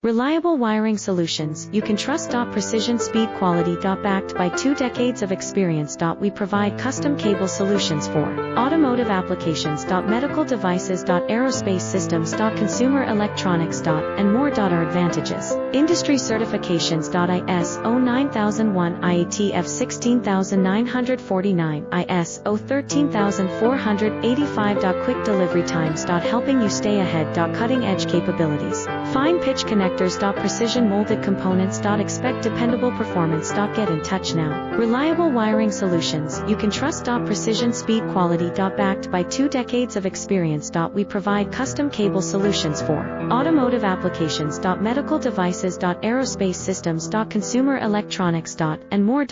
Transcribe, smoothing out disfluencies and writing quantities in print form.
Reliable wiring solutions you can trust. Precision speed quality. Backed by 2 decades of experience. We provide custom cable solutions for automotive applications. Medical devices. Aerospace systems. Consumer electronics. And more. Our advantages: industry certifications. ISO 9001, IATF 16949, ISO 13485. Quick delivery times. Helping you stay ahead. Cutting edge capabilities. Fine pitch connectors. Precision molded components. Expect dependable performance. Get in touch now. Reliable wiring solutions you can trust. Precision speed quality. Backed by 2 decades of experience. We provide custom cable solutions for automotive applications. Medical devices. Aerospace systems. Consumer electronics. And more.